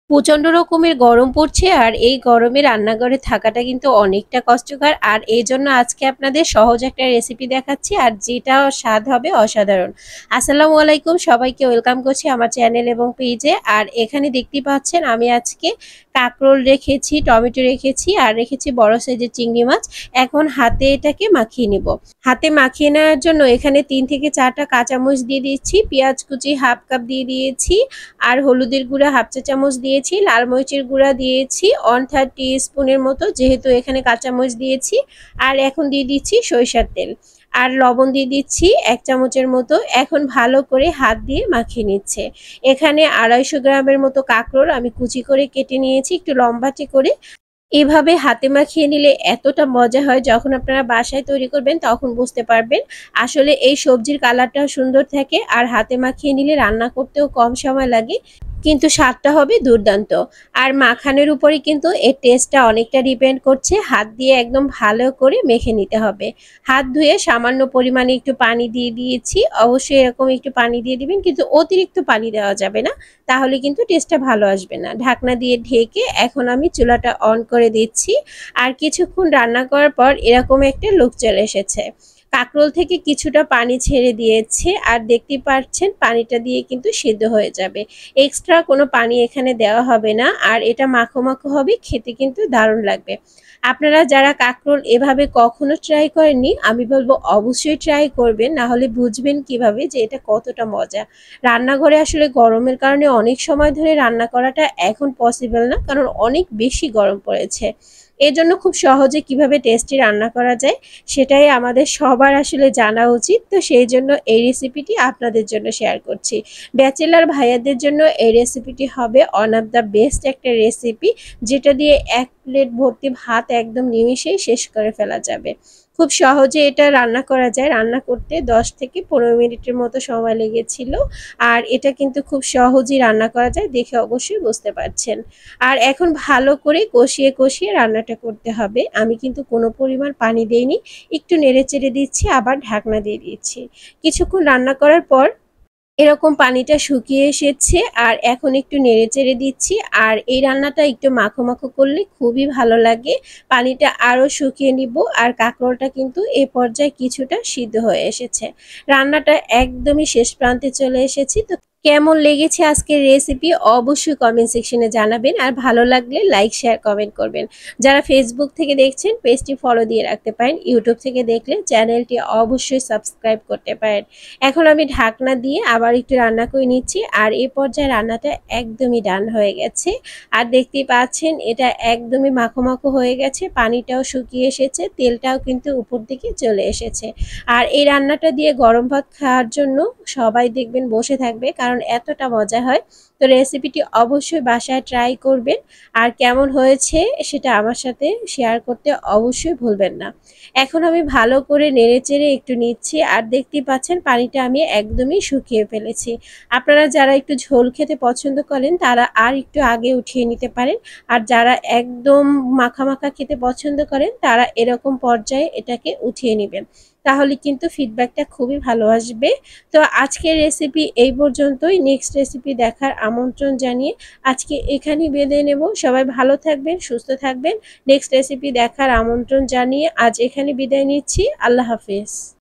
প্রচন্ড রকমের গরম পড়ছে আর এই গরমে রান্নাঘরে থাকাটা কিন্তু অনেকটা কষ্টকর। আর এই জন্য আজকে আপনাদের সহজ একটা রেসিপি দেখাচ্ছি আর যেটা স্বাদ হবে অসাধারণ। আসসালামু আলাইকুম, সবাইকে ওয়েলকাম করছি আমার চ্যানেল এবং পেজে। আর এখানে দেখতে পাচ্ছেন আমি আজকে কাঁকরোল রেখেছি, টমেটো রেখেছি আর রেখেছি বড় সাইজের চিংড়ি মাছ। এখন হাতে এটাকে মাখিয়ে নিব। হাতে মাখিয়ে নেওয়ার জন্য এখানে 3 থেকে 4টা কাঁচামরিচ দিয়ে দিয়েছি, পেঁয়াজ কুচি হাফ কাপ দিয়ে দিয়েছি, আর হলুদের গুঁড়া হাফ চা চামচ দিয়েছি, লাল মরিচের গুঁড়া দিয়েছি 1/3 টিস্পুনের মতো, যেহেতু এখানে কাঁচামরিচ দিয়েছি। আর এখন দিয়ে দিচ্ছি সরিষার তেল আর লবণ দিয়ে দিচ্ছি 1 চামচের মতো। এখন ভালো করে হাত দিয়ে মাখিয়ে নিচ্ছে। এখানে 250 গ্রামের মতো কাঁকরোল আমি কুচি করে কেটে নিয়েছি, একটু লম্বাটে করে। এভাবে হাতে মাখিয়ে নিলে এতটা মজা হয়, যখন আপনারা বাসায় তৈরি করবেন তখন বুঝতে পারবেন। আসলে এই সবজির কালারটাও সুন্দর থাকে আর হাতে মাখিয়ে নিলে রান্না করতেও কম সময় লাগে, কিন্তু স্বাদটা হবে দুর্দান্ত। আর মাখানোর উপরে কিন্তু এর টেস্টটা অনেকটা ডিপেন্ড করছে। হাত দিয়ে একদম ভালো করে মেখে নিতে হবে। হাত ধুয়ে সামান্য পরিমাণে একটু পানি দিয়ে দিয়েছি। অবশ্যই এরকম একটু পানি দিয়ে দিবেন, কিন্তু অতিরিক্ত পানি দেওয়া যাবে না, তাহলে কিন্তু টেস্টটা ভালো আসবে না। ঢাকনা দিয়ে ঢেকে এখন আমি চুলাটা অন করে দিচ্ছি। আর কিছুক্ষণ রান্না করার পর এরকম একটা লুক চলে এসেছে। কাঁকরোল থেকে কিছুটা পানি ছেড়ে দিয়েছে আর দেখতে পাচ্ছেন পানিটা দিয়ে কিন্তু সিদ্ধ হয়ে যাবে। এক্সট্রা কোনো পানি এখানে দেওয়া হবে না আর এটা মাখো মাখো হবে, খেতে কিন্তু দারুণ লাগবে। আপনারা যারা কাঁকরোল এভাবে কখনো ট্রাই করেননি, আমি বলবো অবশ্যই ট্রাই করবেন, না হলে বুঝবেন কিভাবে যে এটা কতটা মজা। রান্নাঘরে আসলে গরমের কারণে অনেক সময় ধরে রান্না করাটা এখন পসিবল না, কারণ অনেক বেশি গরম পড়েছে। এজন্য খুব সহজে কিভাবে টেস্টি রান্না করা যায় সেটাই আমাদের সবার আসলে জানা উচিত। তো সেই জন্য এই রেসিপিটি আপনাদের জন্য শেয়ার করছি। ব্যাচেলার ভাইয়াদের জন্য এই রেসিপিটি হবে ওয়ান অফ দ্য বেস্ট একটা রেসিপি, যেটা দিয়ে 1 প্লেট ভর্তি ভাত একদম নিমিষেই শেষ করে ফেলা যাবে। খুব সহজে এটা রান্না করা যায়। রান্না করতে 10 থেকে 15 মিনিটের মতো সময় লেগেছিল। আর এটা কিন্তু খুব সহজেই রান্না করা যায়, দেখে অবশ্যই বুঝতে পারছেন। আর এখন ভালো করে কষিয়ে কষিয়ে রান্নাটা করতে হবে। আমি কিন্তু কোনো পরিমাণ পানি দেইনি, একটু নেড়েচেড়ে দিচ্ছি, আবার ঢাকনা দিয়ে দিচ্ছি। কিছুক্ষণ রান্না করার পর এরকম পানিটা শুকিয়ে এসেছে আর এখন একটু নেড়েচেড়ে দিচ্ছি। আর এই রান্নাটা একটু মাখো মাখো করলে খুবই ভালো লাগে। পানিটা আরও শুকিয়ে নিব আর কাঁকরোলটা কিন্তু এ পর্যায়ে কিছুটা সিদ্ধ হয়ে এসেছে। রান্নাটা একদমই শেষ প্রান্তে চলে এসেছি। তো কেমন লেগেছে আজকের রেসিপি অবশ্যই কমেন্ট সেকশনে জানাবেন, আর ভালো লাগলে লাইক শেয়ার কমেন্ট করবেন। যারা ফেসবুক থেকে দেখছেন পেজটি ফলো দিয়ে রাখতে পারেন, ইউটিউব থেকে দেখলে চ্যানেলটি অবশ্যই সাবস্ক্রাইব করতে পারেন। এখন আমি ঢাকনা দিয়ে আবার একটু রান্না করে নিচ্ছি আর এই পর্যায়ে রান্নাটা একদমই ডান হয়ে গেছে। আর দেখতেই পাচ্ছেন এটা একদমই মাখো মাখো হয়ে গেছে, পানিটাও শুকিয়ে এসেছে, তেলটাও কিন্তু উপর দিকে চলে এসেছে। আর এই রান্নাটা দিয়ে গরম ভাত খাওয়ার জন্য সবাই দেখবেন বসে থাকবে, কারণ এতটা মজা হয়। তো রেসিপিটি অবশ্যই বাসায় ট্রাই করবেন আর কেমন হয়েছে সেটা আমার সাথে শেয়ার করতে অবশ্যই ভুলবেন না। এখন আমি ভালো করে নেড়েচেড়ে একটু নিচ্ছি আর দেখতেই পাচ্ছেন পানিটা আমি একদমই শুকিয়ে ফেলেছি। আপনারা যারা একটু ঝোল খেতে পছন্দ করেন তারা আর একটু আগে উঠিয়ে নিতে পারেন, আর যারা একদম মাখা মাখা খেতে পছন্দ করেন তারা এরকম পর্যায়ে এটাকে উঠিয়ে নেবেন, তাহলে কিন্তু ফিডব্যাকটা খুবই ভালো আসবে। তো আজকের রেসিপি এই পর্যন্তই। নেক্সট রেসিপি দেখার আমন্ত্রণ জানিয়ে আজকে এখানেই বিদায় নেব। সবাই ভালো থাকবেন, সুস্থ থাকবেন। নেক্সট রেসিপি দেখার আমন্ত্রণ জানিয়ে আজ এখানে বিদায় নিচ্ছি। আল্লাহ হাফেজ।